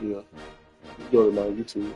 Yeah, go to my YouTube.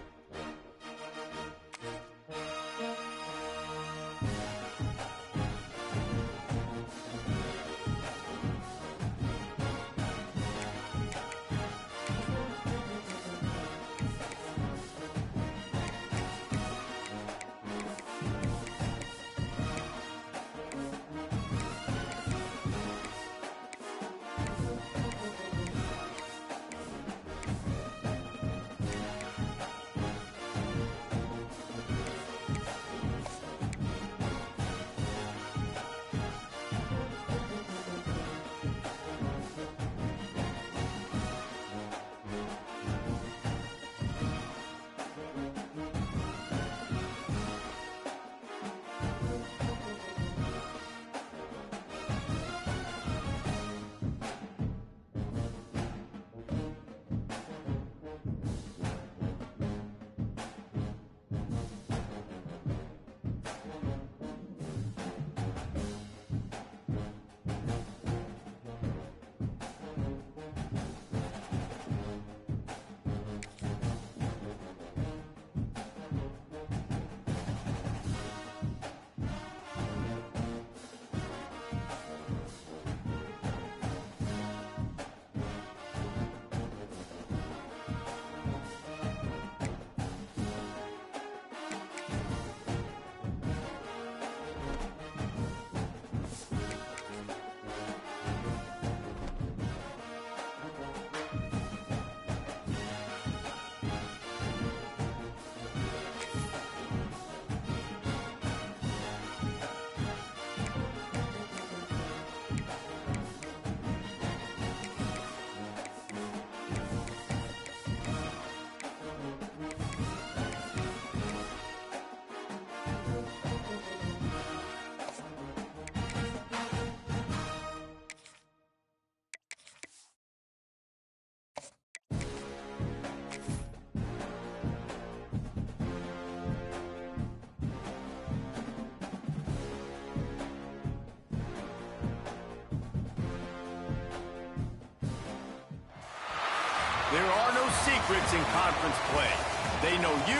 There are no secrets in conference play. They know you,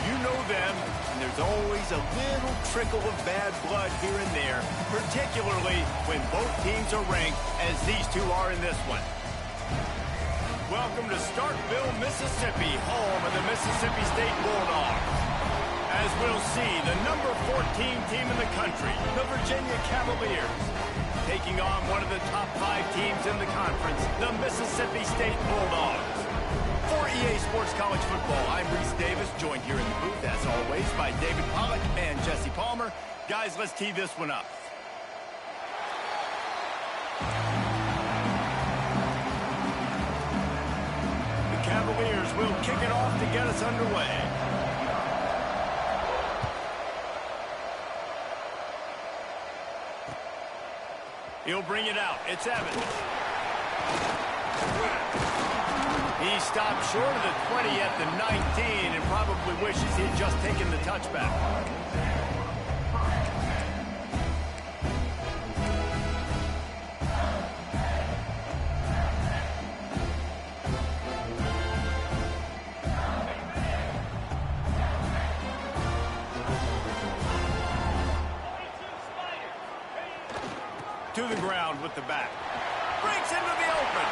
you know them, and there's always a little trickle of bad blood here and there, particularly when both teams are ranked, as these two are in this one. Welcome to Starkville, Mississippi, home of the Mississippi State Bulldogs. As we'll see, the number 14 team in the country, the Virginia Cavaliers, taking on one of the top 5 teams in the conference, the Mississippi State Bulldogs. For EA Sports College Football, I'm Reese Davis, joined here in the booth, as always, by David Pollack and Jesse Palmer. Guys, let's tee this one up. The Cavaliers will kick it off to get us underway. He'll bring it out. It's Evans. He stopped short of the 20 at the 19 and probably wishes he had just taken the touchback. To the ground with the back. Breaks into the open.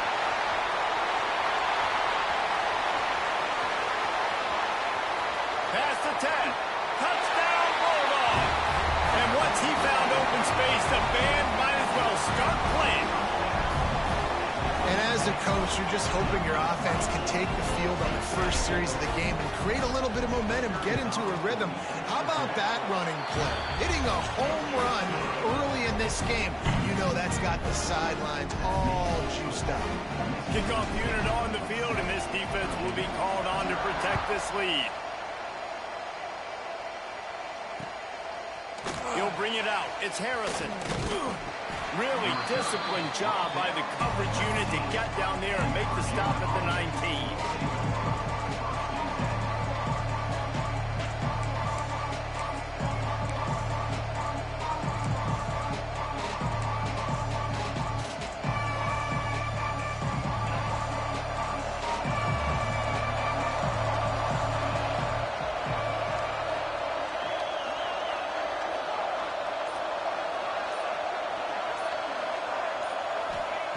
Pass to 10. Touchdown, Bulldog. And once he found open space, the band might as well start playing. And as a coach, you're just hoping your offense can take the field on the first series of the game and create a little bit of momentum, get into a rhythm. How about that running play? Hitting a home run early in this game. You know that's got the sidelines all juiced up. Kickoff unit on the field, and this defense will be called on to protect this lead. He'll bring it out. It's Harrison. Really disciplined job by the coverage unit to get down there and make the stop at the 19.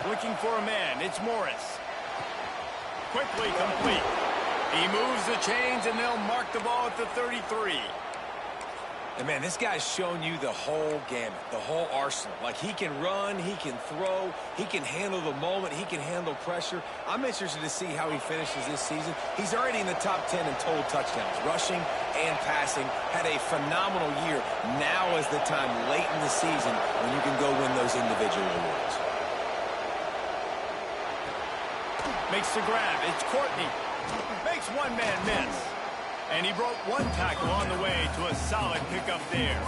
Looking for a man. It's Morris. Quickly complete. He moves the chains, and they'll mark the ball at the 33. And, man, this guy's shown you the whole gamut, the whole arsenal. Like, he can run, he can throw, he can handle the moment, he can handle pressure. I'm interested to see how he finishes this season. He's already in the top 10 in total touchdowns, rushing and passing. Had a phenomenal year. Now is the time late in the season when you can go win those individual awards. Makes the grab. It's Courtney. Makes one man miss. And he broke one tackle on the way to a solid pickup there.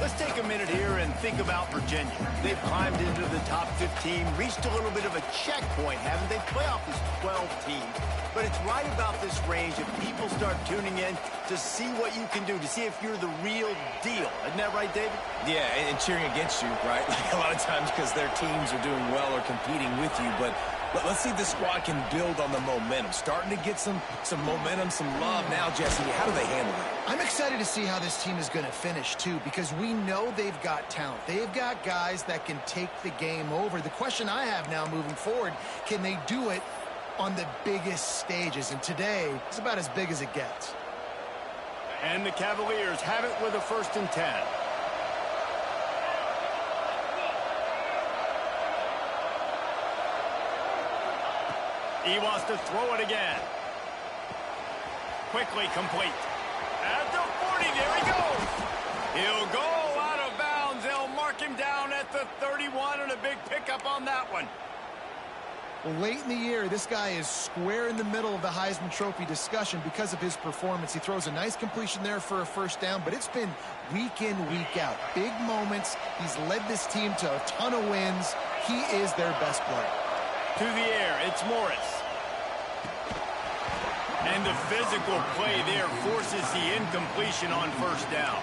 Let's take a minute here and think about Virginia. They've climbed into the top 15, reached a little bit of a checkpoint, haven't they? Playoff is 12 teams. But it's right about this range if people start tuning in to see what you can do, to see if you're the real deal. Isn't that right, David? Yeah, and cheering against you, right? Like a lot of times because their teams are doing well or competing with you. But let's see if the squad can build on the momentum. Starting to get some momentum, some love now, Jesse. How do they handle it? I'm excited to see how this team is going to finish, too, because we know they've got talent. They've got guys that can take the game over. The question I have now moving forward, can they do it on the biggest stages? And today, it's about as big as it gets. And the Cavaliers have it with a 1st and 10. He wants to throw it again. Quickly complete. At the 40, there he goes. He'll go out of bounds. They'll mark him down at the 31, and a big pickup on that one. Well, late in the year, this guy is square in the middle of the Heisman Trophy discussion because of his performance. He throws a nice completion there for a 1st down, but it's been week in, week out. Big moments. He's led this team to a ton of wins. He is their best player. To the air, it's Morris. And the physical play there forces the incompletion on 1st down.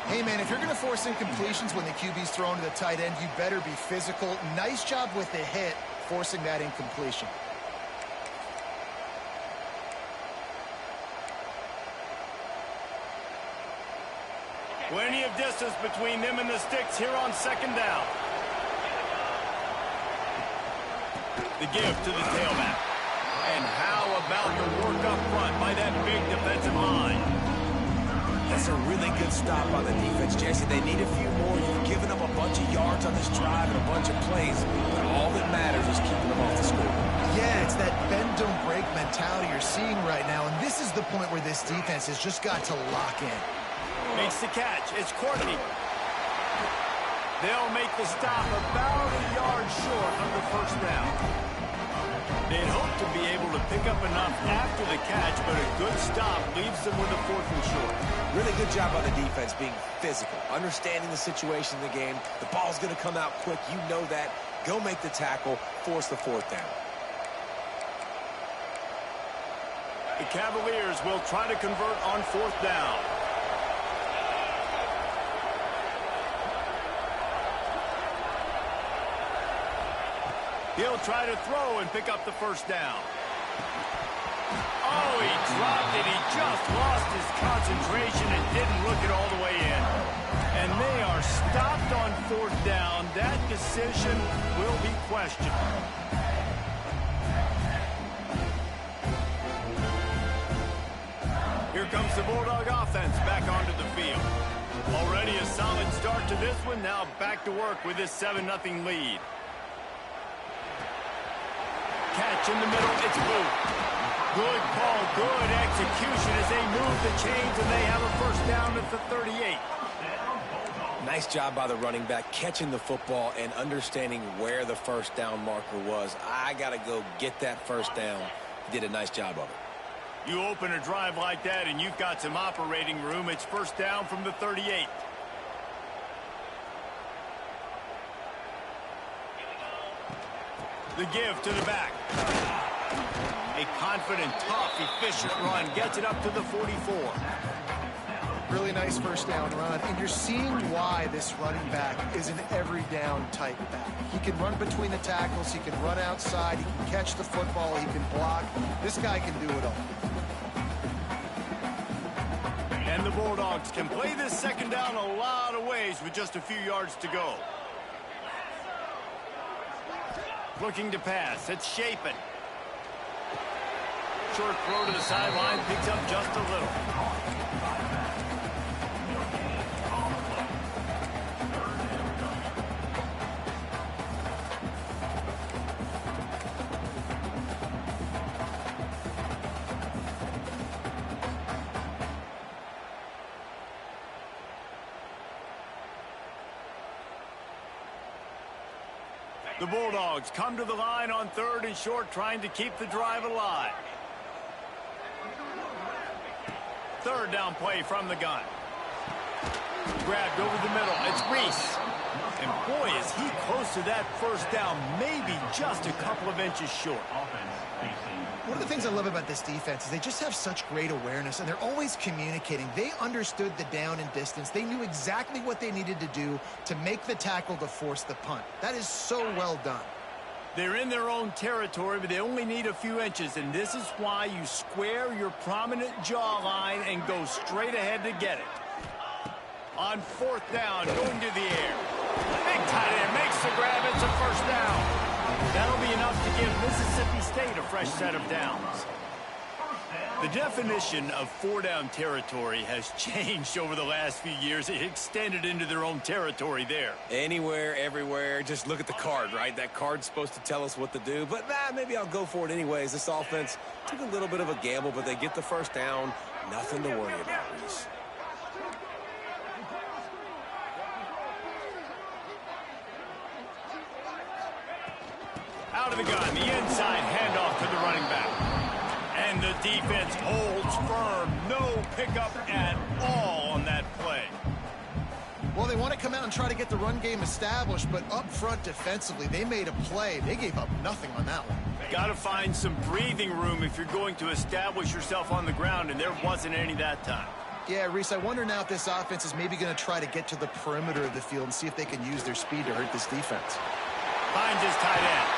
Hey, man, if you're going to force incompletions when the QB's thrown to the tight end, you better be physical. Nice job with the hit, forcing that incompletion. Plenty of distance between them and the sticks here on 2nd down. The give to the tailback. And how about the work up front by that big defensive line? That's a really good stop on the defense, Jesse. They need a few more. You've given up a bunch of yards on this drive and a bunch of plays, but all that matters is keeping them off the score. Yeah, it's that bend, don't break mentality you're seeing right now, and this is the point where this defense has just got to lock in. Makes the catch. It's Courtney. They'll make the stop about a yard short of the 1st down. They'd hope to be able to pick up enough after the catch, but a good stop leaves them with a 4th and short. Really good job on the defense being physical, understanding the situation in the game. The ball's going to come out quick. You know that. Go make the tackle, force the 4th down. The Cavaliers will try to convert on 4th down. He'll try to throw and pick up the 1st down. Oh, he dropped it. He just lost his concentration and didn't look it all the way in. And they are stopped on 4th down. That decision will be questioned. Here comes the Bulldog offense back onto the field. Already a solid start to this one. Now back to work with this 7-0 lead. Catch in the middle, it's Booth. Good call, good execution as they move the chains, and they have a 1st down at the 38. Nice job by the running back, catching the football and understanding where the 1st down marker was. I got to go get that 1st down. He did a nice job of it. You open a drive like that, and you've got some operating room. It's 1st down from the 38. The give to the back. A confident, tough, efficient run gets it up to the 44. Really nice 1st down run, and you're seeing why this running back is an every down type back. He can run between the tackles, he can run outside, he can catch the football, he can block. This guy can do it all. And the Bulldogs can play this 2nd down a lot of ways with just a few yards to go. Looking to pass. It's Shapen. Short throw to the sideline. Picks up just a little. The Bulldogs come to the line on 3rd and short, trying to keep the drive alive. 3rd down play from the gun. Grabbed over the middle. It's Reese. And boy, is he close to that first down, maybe just a couple of inches short. One of the things I love about this defense is they just have such great awareness, and they're always communicating. They understood the down and distance. They knew exactly what they needed to do to make the tackle to force the punt. That is so well done. They're in their own territory, but they only need a few inches, and this is why you square your prominent jawline and go straight ahead to get it. On 4th down, going to the air. Big tight end makes the grab. It's a first down. That'll be enough to give Mississippi State a fresh set of downs. The definition of 4-down territory has changed over the last few years. It extended into their own territory there. Anywhere, everywhere, just look at the card, right? That card's supposed to tell us what to do, but maybe I'll go for it anyways. This offense took a little bit of a gamble, but they get the first down. Nothing to worry about, Reese. Out of the gun, the inside handoff to the running back. And the defense holds firm. No pickup at all on that play. Well, they want to come out and try to get the run game established, but up front defensively, they made a play. They gave up nothing on that one. Got to find some breathing room if you're going to establish yourself on the ground, and there wasn't any that time. Yeah, Reese, I wonder now if this offense is maybe going to try to get to the perimeter of the field and see if they can use their speed to hurt this defense. Finds his tight end.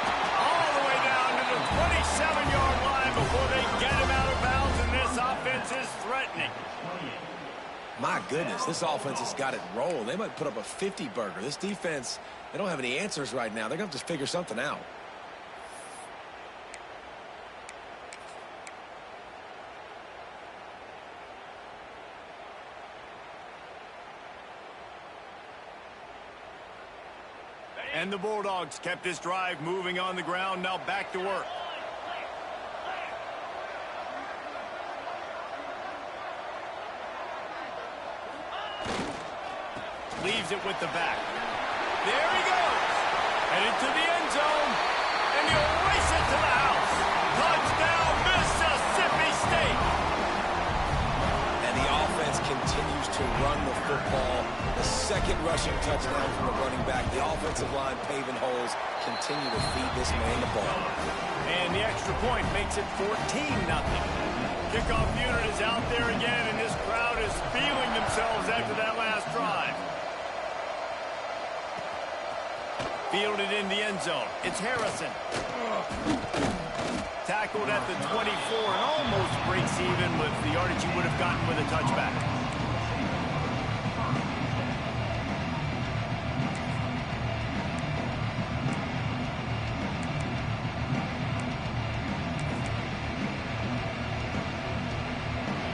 All the way down to the 27-yard line before they get him out of bounds, and this offense is threatening. My goodness, this offense has got it rolling. They might put up a 50-burger. This defense, they don't have any answers right now. They're going to have to figure something out. And the Bulldogs kept this drive moving on the ground. Now back to work. Leaves it with the back. There he goes. Headed to the end zone. And he'll race it to the house. Touchdown, Mississippi State. And the offense continues to run the football. The second rushing touchdown from the running back. The offensive line paving holes. Continue to feed this man the ball. And the extra point makes it 14-0. Kickoff unit is out there again, and this crowd is feeling themselves after that last drive. Fielded in the end zone. It's Harrison. Tackled at the 24 and almost breaks even with the yardage he would have gotten with a touchback.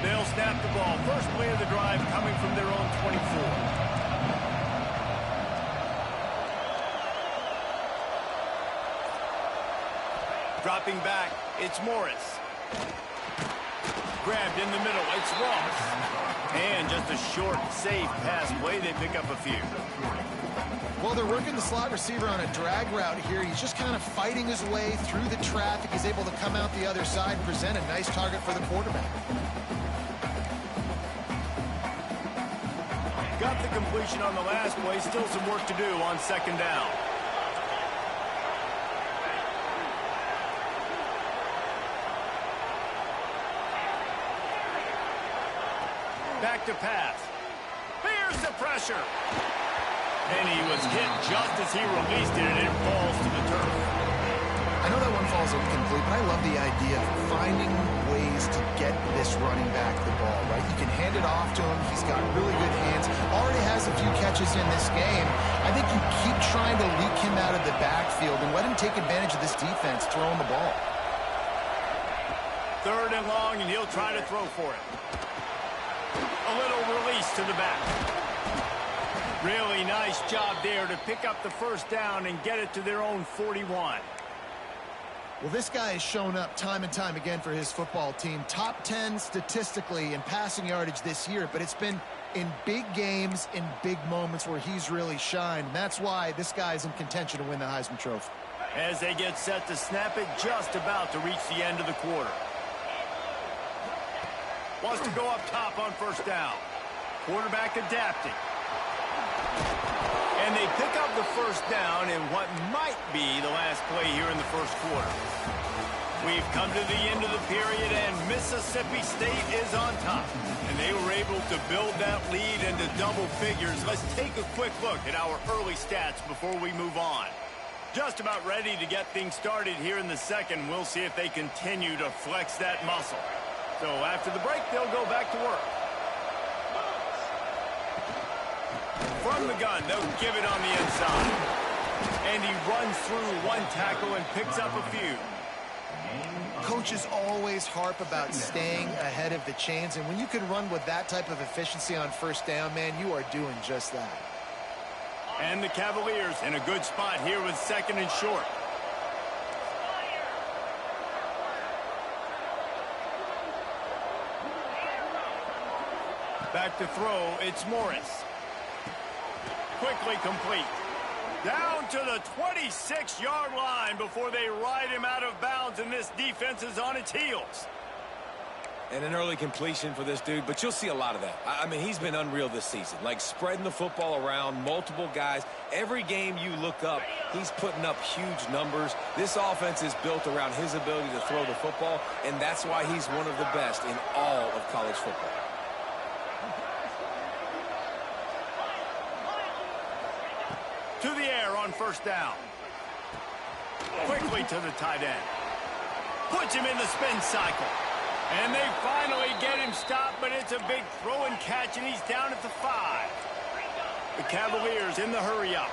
They'll snap the ball. First play of the drive coming from their own 24. Dropping back, it's Morris. Grabbed in the middle, it's Ross. And just a short, safe pass play, they pick up a few. Well, they're working the slot receiver on a drag route here. He's just kind of fighting his way through the traffic. He's able to come out the other side and present a nice target for the quarterback. Got the completion on the last play, still some work to do on second down. Back to pass. Here's the pressure. And he was hit just as he released it, and it falls to the turf. I know that one falls incomplete, but I love the idea of finding ways to get this running back the ball, right? You can hand it off to him. He's got really good hands. Already has a few catches stretches in this game, I think you keep trying to leak him out of the backfield and let him take advantage of this defense throwing the ball. 3rd and long, and he'll try to throw for it. A little release to the back. Really nice job there to pick up the 1st down and get it to their own 41. Well, this guy has shown up time and time again for his football team. Top 10 statistically in passing yardage this year, but it's been in big games, in big moments where he's really shined. And that's why this guy is in contention to win the Heisman Trophy. As they get set to snap it, just about to reach the end of the quarter. Wants to go up top on 1st down. Quarterback adapting. And they pick up the 1st down in what might be the last play here in the 1st quarter. We've come to the end of the period, and Mississippi State is on top. And they were able to build that lead into double figures. Let's take a quick look at our early stats before we move on. Just about ready to get things started here in the 2nd. We'll see if they continue to flex that muscle. So after the break, they'll go back to work. From the gun, they'll give it on the inside. And he runs through 1 tackle and picks up a few. Coaches always harp about staying ahead of the chains, and when you can run with that type of efficiency on 1st down, man, you are doing just that. And the Cavaliers in a good spot here with 2nd and short. Back to throw, it's Morris. Quickly complete. Down to the 26-yard line before they ride him out of bounds, and this defense is on its heels. And an early completion for this dude, but you'll see a lot of that. I mean, he's been unreal this season, like spreading the football around, multiple guys. Every game you look up, he's putting up huge numbers. This offense is built around his ability to throw the football, and that's why he's one of the best in all of college football. To the air on 1st down. Quickly to the tight end. Puts him in the spin cycle. And they finally get him stopped, but it's a big throw and catch, and he's down at the 5. The Cavaliers in the hurry up.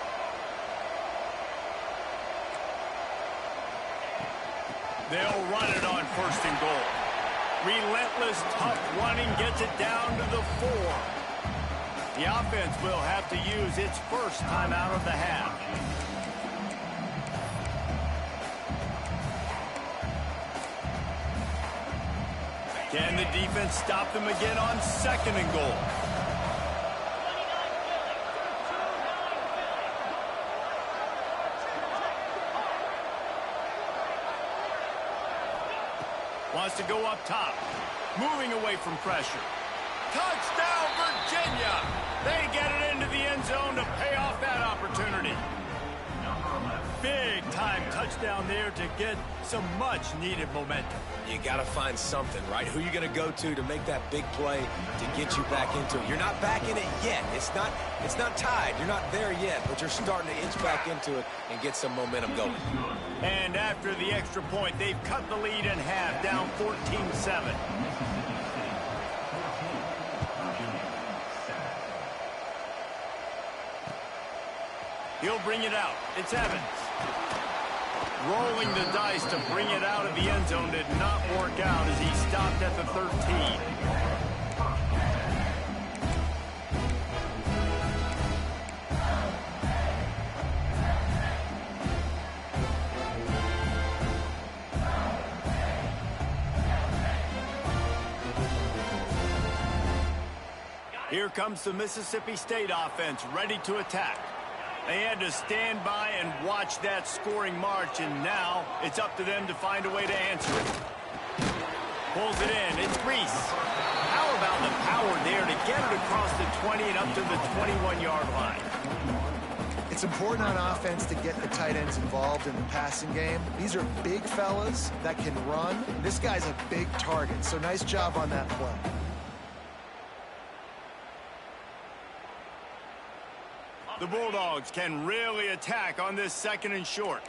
They'll run it on 1st and goal. Relentless, tough running gets it down to the 4. The offense will have to use its 1st timeout of the half. Can the defense stop them again on 2nd and goal? Wants to go up top. Moving away from pressure. Touchdown, Virginia! They get it into the end zone to pay off that opportunity. Big-time touchdown there to get some much-needed momentum. You got to find something, right? Who are you going to go to make that big play to get you back into it? You're not back in it yet. It's not tied. You're not there yet, but you're starting to inch back into it and get some momentum going. And after the extra point, they've cut the lead in half, down 14-7. He'll bring it out. It's Evans. Rolling the dice to bring it out of the end zone did not work out as he stopped at the 13. Here comes the Mississippi State offense ready to attack. They had to stand by and watch that scoring march, and now it's up to them to find a way to answer it. Pulls it in. It's Reese. How about the power there to get it across the 20 and up to the 21-yard line? It's important on offense to get the tight ends involved in the passing game. These are big fellas that can run. This guy's a big target, so nice job on that play. The Bulldogs can really attack on this 2nd and short.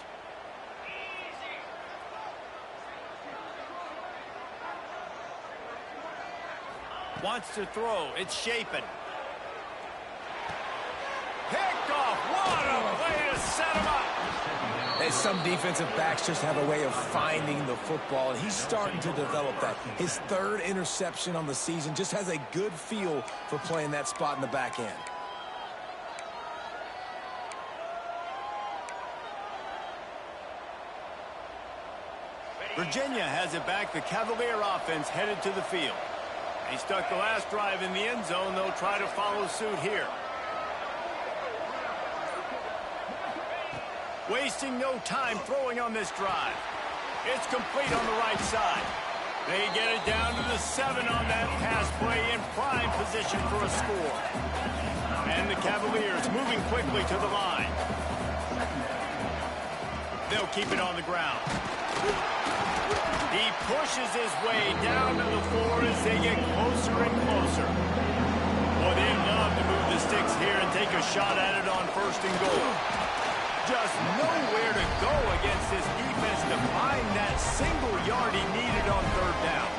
Wants to throw. It's Shapen. And some defensive backs just have a way of finding the football, and he's starting to develop that. His third interception on the season, just has a good feel for playing that spot in the back end. Virginia has it back. The Cavalier offense headed to the field. They stuck the last drive in the end zone. They'll try to follow suit here. Wasting no time throwing on this drive. It's complete on the right side. They get it down to the 7 on that pass play in prime position for a score. And the Cavaliers moving quickly to the line. They'll keep it on the ground. He pushes his way down to the floor as they get closer and closer. Boy, they'd love to move the sticks here and take a shot at it on 1st and goal. Just nowhere to go against this defense to find that single yard he needed on 3rd down.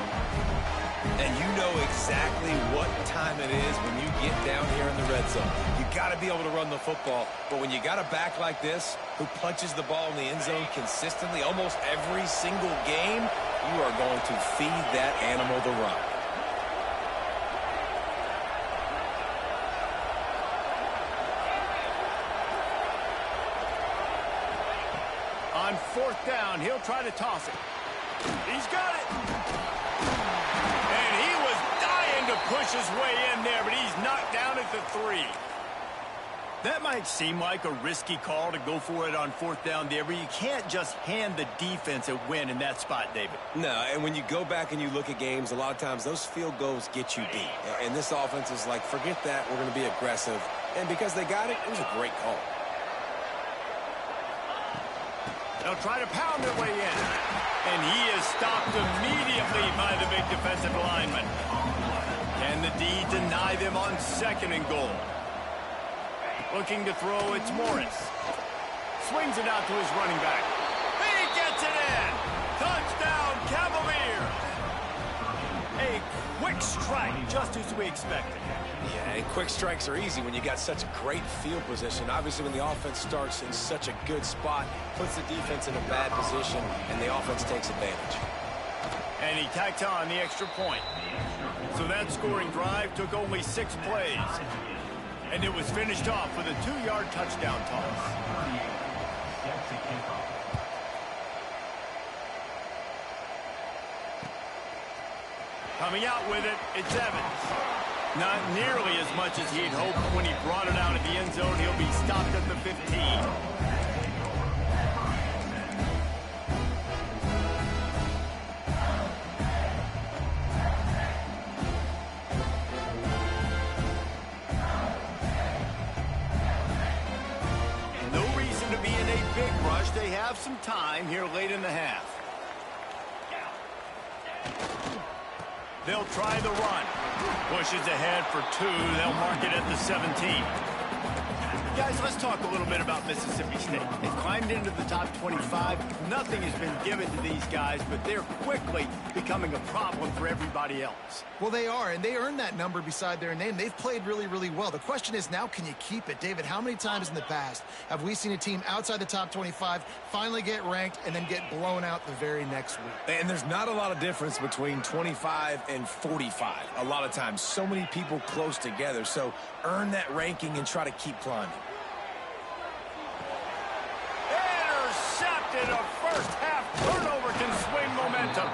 And you know exactly what time it is when you get down here in the red zone. You got to be able to run the football, but when you got a back like this who punches the ball in the end zone consistently almost every single game, you are going to feed that animal the run. On 4th down, he'll try to toss it. He's got it. And he was dying to push his way in there, but he's knocked down at the 3. That might seem like a risky call to go for it on 4th down there, but you can't just hand the defense a win in that spot, David. No, and when you go back and you look at games, a lot of times those field goals get you deep. And this offense is like, forget that, we're going to be aggressive. And because they got it, it was a great call. They'll try to pound their way in. And he is stopped immediately by the big defensive lineman. Can the D deny them on 2nd and goal? Looking to throw, it's Morris. Swings it out to his running back. He gets it in! Touchdown, Cavaliers! A quick strike, just as we expected. Yeah, and quick strikes are easy when you got such great field position. Obviously, when the offense starts in such a good spot, puts the defense in a bad position, and the offense takes advantage. And he tacked on the extra point. So that scoring drive took only 6 plays. And it was finished off with a 2-yard touchdown toss. Coming out with it, it's Evans. Not nearly as much as he'd hoped when he brought it out of the end zone. He'll be stopped at the 15. No reason to be in a big rush. They have some time here late in the half. They'll try the run. Pushes ahead for 2. They'll mark it at the 17. Guys, let's talk a little bit about Mississippi State. They've climbed into the top 25. Nothing has been given to these guys, but they're quickly becoming a problem for everybody else. Well, they are, and they earned that number beside their name. They've played really, really well. The question is now, can you keep it? David, how many times in the past have we seen a team outside the top 25 finally get ranked and then get blown out the very next week? And there's not a lot of difference between 25 and 45. A lot of times, so many people close together. So earn that ranking and try to keep climbing. Intercepted. A first half turnover can swing momentum.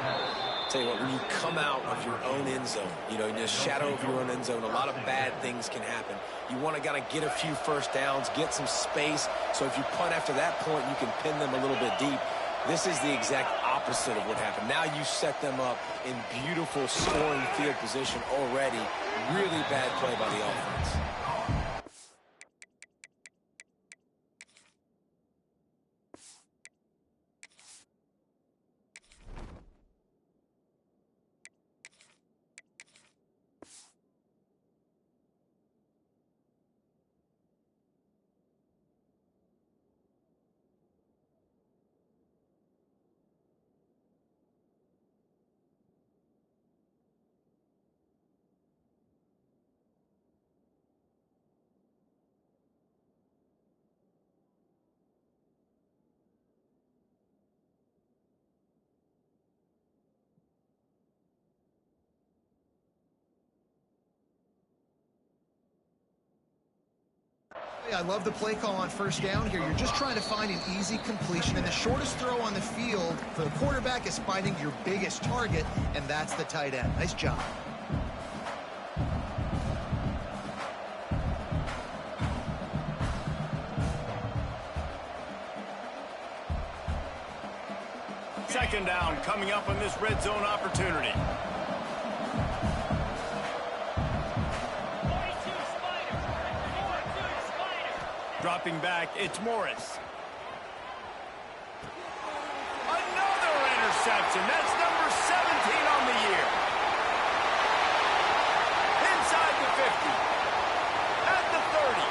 Tell you what, when you come out of your own end zone, you know, in the shadow of your own end zone, a lot of bad things can happen. You want to kind of get a few first downs, get some space, so if you punt after that point, you can pin them a little bit deep. This is the exact opposite of what happened. Now you set them up in beautiful scoring field position already. Really bad play by the offense. I love the play call on first down here. You're just trying to find an easy completion, and the shortest throw on the field for the quarterback is finding your biggest target, and that's the tight end. Nice job. Second down coming up on this red zone opportunity. Dropping back, it's Morris. Another interception. That's number 17 on the year. Inside the 50. At the 30.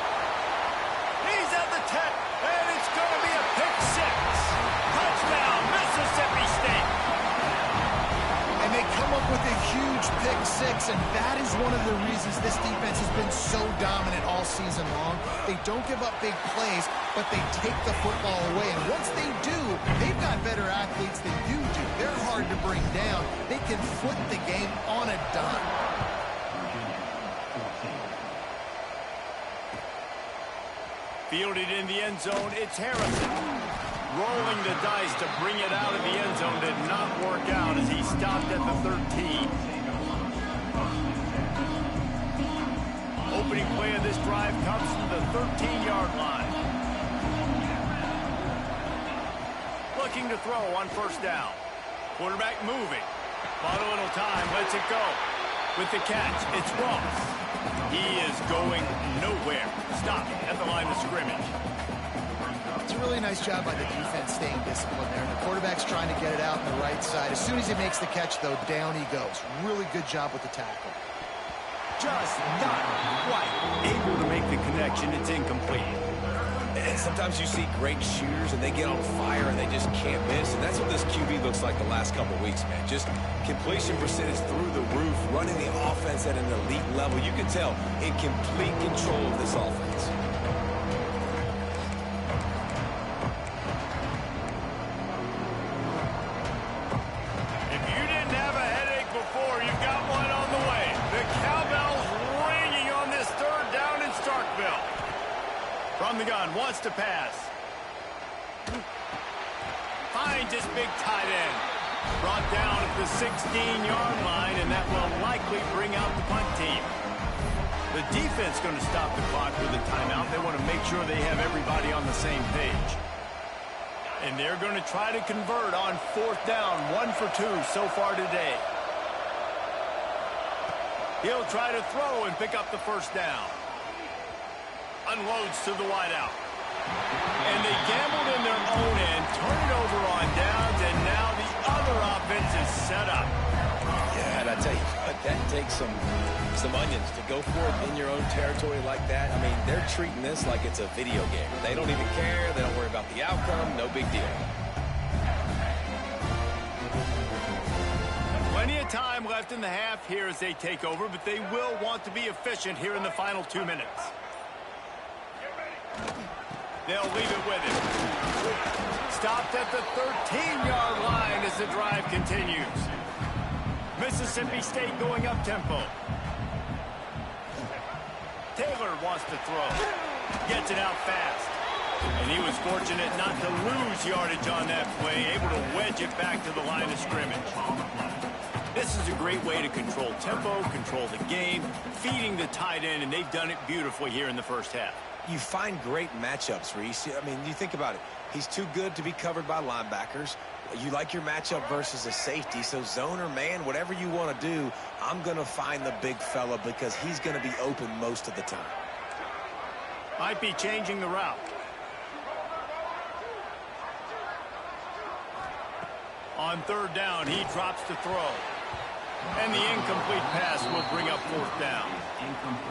He's at the 10. And it's going to be a pick six. Touchdown, Mississippi State. And they come up with a huge pick six, and that is one of the reasons this defense has been so dominant all season long. They don't give up big plays, but they take the football away. And once they do, they've got better athletes than you do. They're hard to bring down. They can flip the game on a dime. Fielded in the end zone, it's Harrison. Rolling the dice to bring it out of the end zone did not work out as he stopped at the 13. Opening play of this drive comes from the 13-yard line. Looking to throw on first down. Quarterback moving. Bought a little time, lets it go. With the catch, it's Ross. He is going nowhere. Stopped at the line of scrimmage. It's a really nice job by the defense staying disciplined there. The quarterback's trying to get it out on the right side. As soon as he makes the catch, though, down he goes. Really good job with the tackle. Just not quite able to make the connection. It's incomplete. And sometimes you see great shooters and they get on fire and they just can't miss. And that's what this QB looks like the last couple weeks, man. Just completion percentage through the roof, running the offense at an elite level. You can tell in complete control of this offense. If you didn't have a headache before, you've got one on the way. The cowbell's ringing on this third down in Starkville. From the gun, wants to pass. Finds his big tight end. Brought down at the 16-yard line, and that will likely bring out the punt team. The defense going to stop the clock with a timeout. They want to make sure they have everybody on the same page. And they're going to try to convert on fourth down. 1 for 2 so far today. He'll try to throw and pick up the first down. Unloads to the wideout. And they gambled in their own end, turn it over on downs, and now the other offense is set up. Yeah, and I tell you what, that takes some onions to go for it in your own territory like that. I mean, they're treating this like it's a video game. They don't even care. They don't worry about the outcome. No big deal. Plenty of time left in the half here as they take over, but they will want to be efficient here in the final 2 minutes. They'll leave it with him. Stopped at the 13-yard line as the drive continues. Mississippi State going up tempo. Taylor wants to throw. Gets it out fast. And he was fortunate not to lose yardage on that play, able to wedge it back to the line of scrimmage. This is a great way to control tempo, control the game, feeding the tight end, and they've done it beautifully here in the first half. You find great matchups, Reese. I mean, you think about it. He's too good to be covered by linebackers. You like your matchup versus a safety, so zone or man, whatever you want to do, I'm going to find the big fella because he's going to be open most of the time. Might be changing the route. On third down, he drops to throw. And the incomplete pass will bring up fourth down.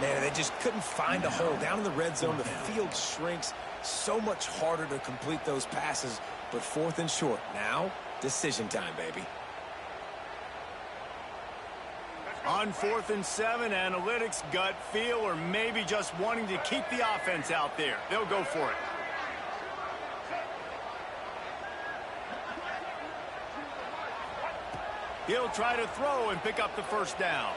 Man, they just couldn't find a hole. Down in the red zone, the field shrinks. So much harder to complete those passes, but fourth and short. Now, decision time, baby. On 4th and 7, analytics, gut feel, or maybe just wanting to keep the offense out there. They'll go for it. He'll try to throw and pick up the first down.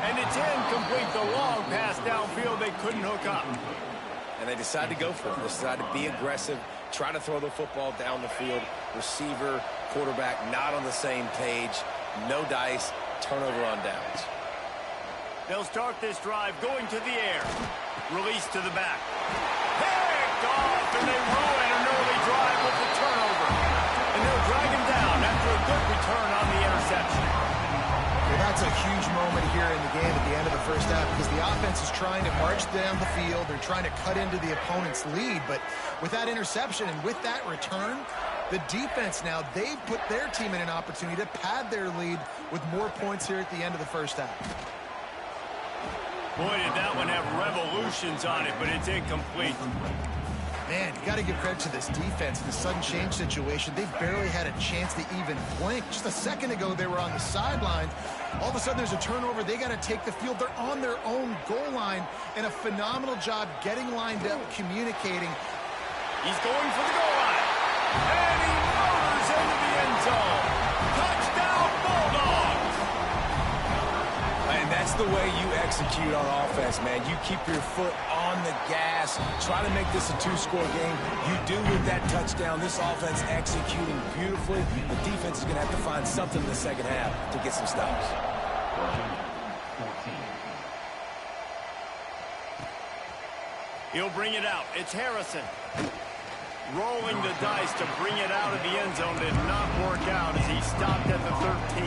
And it's incomplete. The long pass downfield they couldn't hook up. and they decide to go for it. They decide to be aggressive, try to throw the football down the field. Receiver, quarterback, not on the same page. No dice, turnover on downs. They'll start this drive going to the air. Release to the back. Picked off, and they ruin an early drive with the turnover. And they'll drag him down after a good return on the interception. Well, that's a huge moment here in the game at the end of the first half because the offense is trying to march down the field. They're trying to cut into the opponent's lead. But with that interception and with that return, the defense now, they've put their team in an opportunity to pad their lead with more points here at the end of the first half. Boy, did that one have revolutions on it, but it's incomplete. Man, you got to give credit to this defense in the sudden change situation. They barely had a chance to even blink. Just a second ago, they were on the sidelines. All of a sudden, there's a turnover. They got to take the field. They're on their own goal line, and a phenomenal job getting lined up, communicating. He's going for the goal line. And he motors into the end zone. Touchdown, Bulldogs! And that's the way you execute on offense, man. You keep your foot on the gas. Try to make this a two-score game. You do with that touchdown. This offense executing beautifully. The defense is going to have to find something in the second half to get some stops. He'll bring it out. It's Harrison. Rolling the dice to bring it out of the end zone did not work out as he stopped at the 13.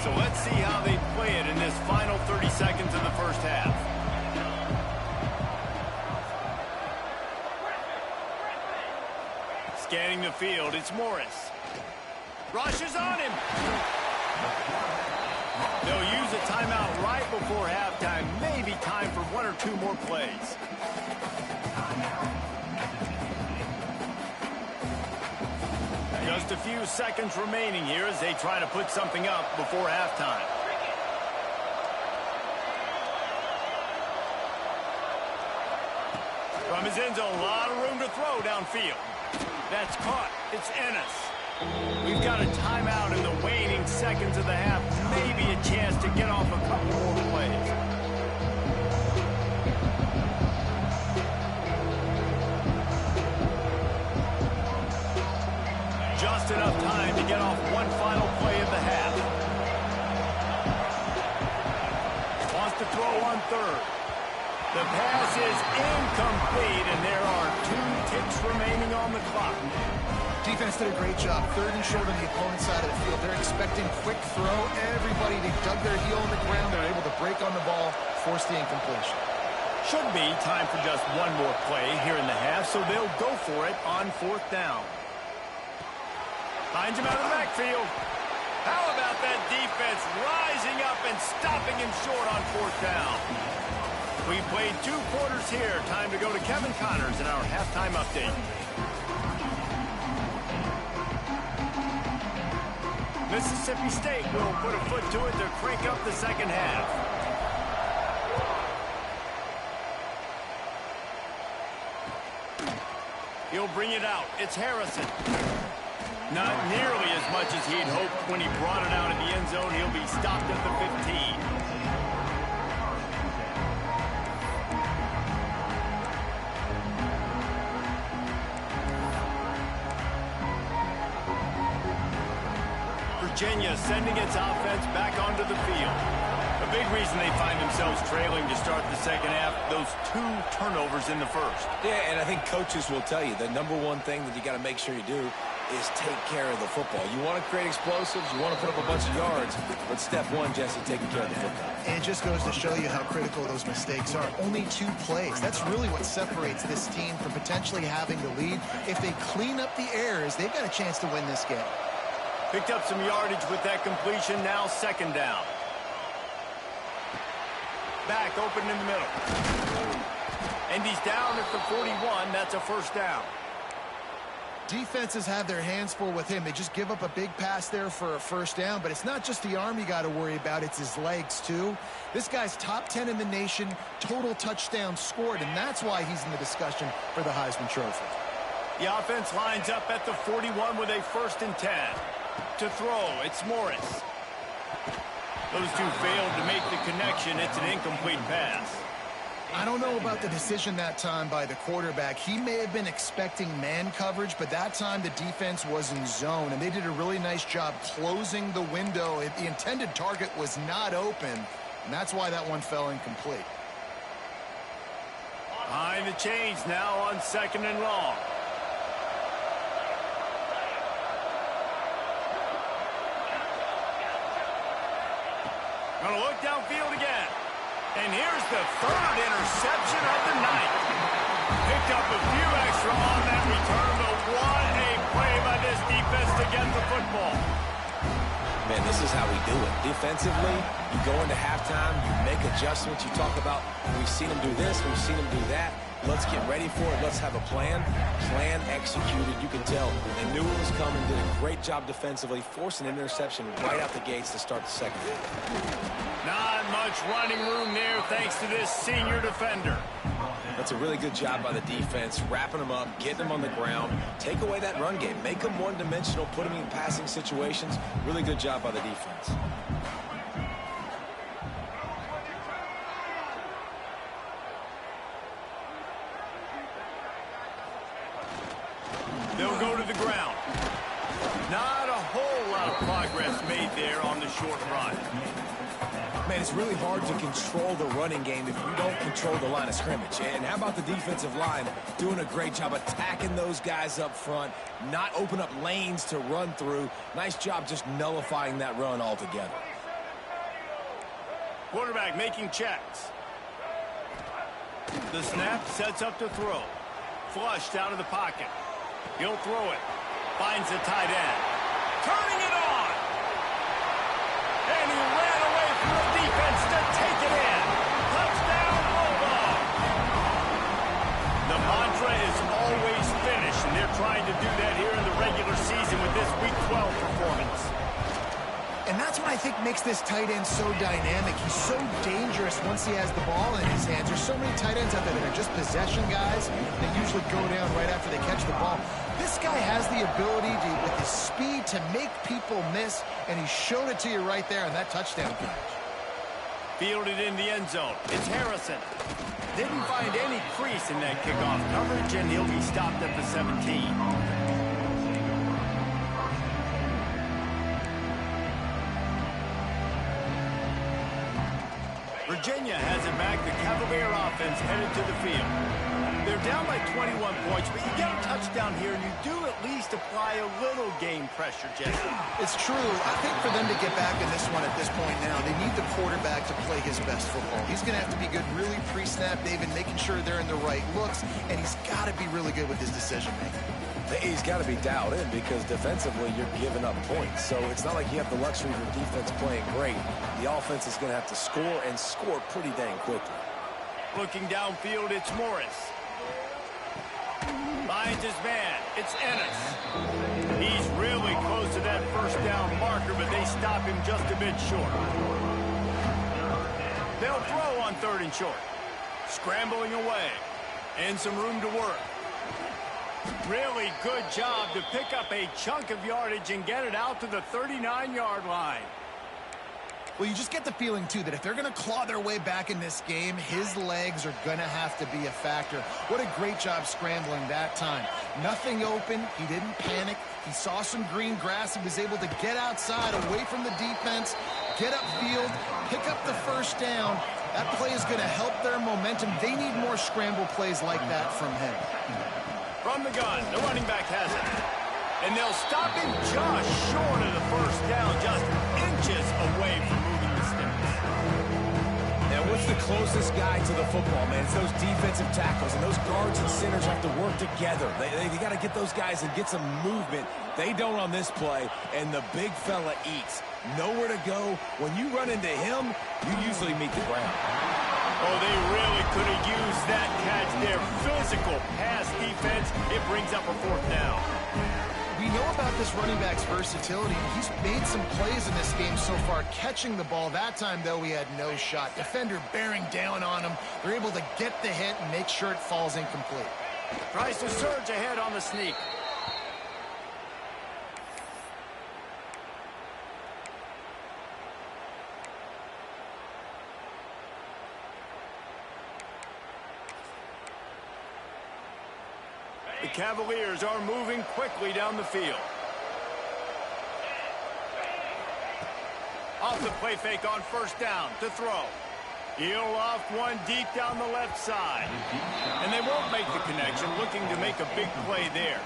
So let's see how they play it in this final 30 seconds of the first half. Scanning the field, it's Morris. Rushes on him. They'll use a timeout right before halftime. Maybe time for one or two more plays. Just a few seconds remaining here as they try to put something up before halftime. From his end zone, a lot of room to throw downfield. That's caught. It's Ennis. We've got a timeout in the waning seconds of the half. Maybe a chance to get off a couple more plays. Just enough time to get off one final play of the half. Wants to throw on third. The pass is incomplete, and there are 2 ticks remaining on the clock. Defense did a great job. 3rd and short on the opponent's side of the field. They're expecting quick throw. Everybody, they dug their heel on the ground. They're able to break on the ball, force the incompletion. Should be time for just one more play here in the half, so they'll go for it on 4th down. Finds him out of the backfield. How about that defense rising up and stopping him short on 4th down? We played 2 quarters here. Time to go to Kevin Connors in our halftime update. Mississippi State will put a foot to it to crank up the second half. He'll bring it out. It's Harrison. Not nearly as much as he'd hoped when he brought it out of the end zone. He'll be stopped at the 15. Virginia sending its offense back onto the field. A big reason they find themselves trailing to start the second half, those 2 turnovers in the first. Yeah, and I think coaches will tell you the number one thing that you got to make sure you do is take care of the football. You want to create explosives, you want to put up a bunch of yards, but step 1, Jesse, taking care of the football. And it just goes to show you how critical those mistakes are. Only 2 plays. That's really what separates this team from potentially having the lead. If they clean up the errors, they've got a chance to win this game. Picked up some yardage with that completion. Now 2nd down. Back open in the middle. And he's down at the 41. That's a 1st down. Defenses have their hands full with him. They just give up a big pass there for a 1st down, but it's not just the arm you got to worry about. It's his legs, too. This guy's top 10 in the nation, total touchdowns scored, and that's why he's in the discussion for the Heisman Trophy. The offense lines up at the 41 with a 1st and 10. To throw, it's Morris. Those two failed to make the connection. It's an incomplete pass. I don't know about the decision that time by the quarterback. He may have been expecting man coverage, but that time the defense was in zone, and they did a really nice job closing the window. The intended target was not open, and that's why that one fell incomplete. Behind the chains now on 2nd and long. Gonna look downfield again. And here's the 3rd interception of the night. Picked up a few extra on that return, but what a play by this defense to get the football. Man, this is how we do it. Defensively, you go into halftime, you make adjustments, you talk about, we've seen them do this, we've seen them do that. Let's get ready for it. Let's have a plan. Plan executed. You can tell they knew it was coming, did a great job defensively, forced an interception right out the gates to start the second half. Not much running room there thanks to this senior defender. That's a really good job by the defense, wrapping them up, getting them on the ground, take away that run game, make them one-dimensional, put them in passing situations. Really good job by the defense. They'll go to the ground. Not a whole lot of progress made there on the short run. Man, it's really hard to control the running game if you don't control the line of scrimmage. And how about the defensive line doing a great job attacking those guys up front, not open up lanes to run through. Nice job just nullifying that run altogether. Quarterback making checks. The snap sets up to throw. Flushed out of the pocket. He'll throw it. Finds the tight end. Turning it on. And he ran away from the defense to take it in. Touchdown, Bulldog. The mantra is always finish, and they're trying to do that here in the regular season with this Week 12 performance. And that's what I think makes this tight end so dynamic. He's so dangerous once he has the ball in his hands. There's so many tight ends out there that are just possession guys. They usually go down right after they catch the ball. This guy has the ability to, with his speed, to make people miss, and he showed it to you right there on that touchdown catch. Fielded in the end zone. It's Harrison. Didn't find any crease in that kickoff coverage, and he'll be stopped at the 17. Virginia has it back. The Cavalier offense headed to the field. They're down by 21 points, but you get a touchdown here, and you do at least apply a little game pressure, Jesse. It's true. I think for them to get back in this one at this point now, they need the quarterback to play his best football. He's going to have to be good really pre-snap, David, making sure they're in the right looks, and he's got to be really good with his decision-making. He's got to be dialed in because defensively you're giving up points. So it's not like you have the luxury of your defense playing great. The offense is going to have to score and score pretty dang quickly. Looking downfield, it's Morris. Finds his man. It's Ennis. He's really close to that first down marker, but they stop him just a bit short. They'll throw on 3rd and short. Scrambling away. And some room to work. Really good job to pick up a chunk of yardage and get it out to the 39-yard line. Well, you just get the feeling, too, that if they're going to claw their way back in this game, his legs are going to have to be a factor. What a great job scrambling that time. Nothing open. He didn't panic. He saw some green grass. He was able to get outside, away from the defense, get upfield, pick up the first down. That play is going to help their momentum. They need more scramble plays like that from him. From the gun, the running back has it. And they'll stop him just short of the first down, just inches away from moving the sticks. And what's the closest guy to the football, man? It's those defensive tackles, and those guards and centers have to work together. They got to get those guys and get some movement. They don't on this play, and the big fella eats. Nowhere to go. When you run into him, you usually meet the ground. Oh, they really could have used that catch there. Physical pass defense. It brings up a 4th down. We know about this running back's versatility. He's made some plays in this game so far, catching the ball. That time, though, he had no shot. Defender bearing down on him. They're able to get the hit and make sure it falls incomplete. Tries to surge ahead on the sneak. Cavaliers are moving quickly down the field. Off the play fake on first down to throw. He'll off one deep down the left side. And they won't make the connection, looking to make a big play there.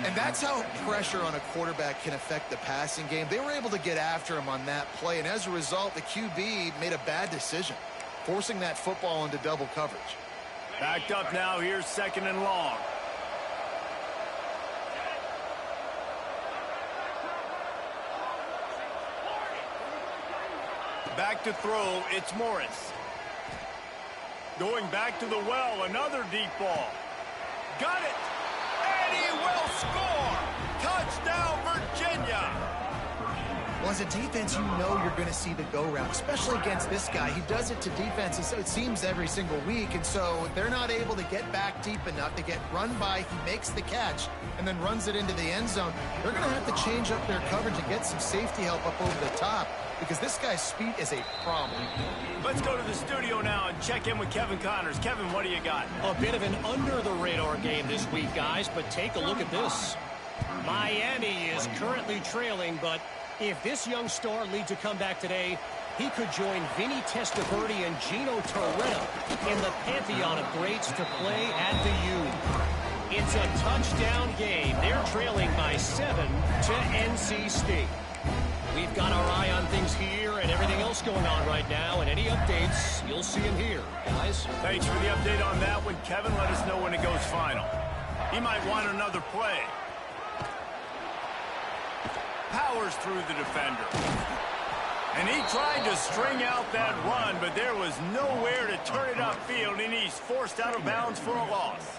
And that's how pressure on a quarterback can affect the passing game. They were able to get after him on that play, and as a result, the QB made a bad decision, forcing that football into double coverage. Backed up now, here's 2nd and long. Back to throw, it's Morris. Going back to the well, another deep ball. Got it! And he will score! Touchdown, Virginia! Well, as a defense, you know you're going to see the go-round, especially against this guy. He does it to defenses, so it seems, every single week, and so if they're not able to get back deep enough to get run by, he makes the catch and then runs it into the end zone. They're going to have to change up their coverage and get some safety help up over the top because this guy's speed is a problem. Let's go to the studio now and check in with Kevin Connors. Kevin, what do you got? A bit of an under-the-radar game this week, guys, but take a look at this. Miami is currently trailing, but if this young star leads a comeback today, he could join Vinny Testaverde and Gino Torretta in the pantheon of greats to play at the U. It's a touchdown game. They're trailing by 7 to NC State. We've got our eye on things here and everything else going on right now, and any updates, you'll see them here, guys. Thanks for the update on that one, Kevin. Let us know when it goes final. He might want another play. Powers through the defender. And he tried to string out that run, but there was nowhere to turn it upfield, and he's forced out of bounds for a loss.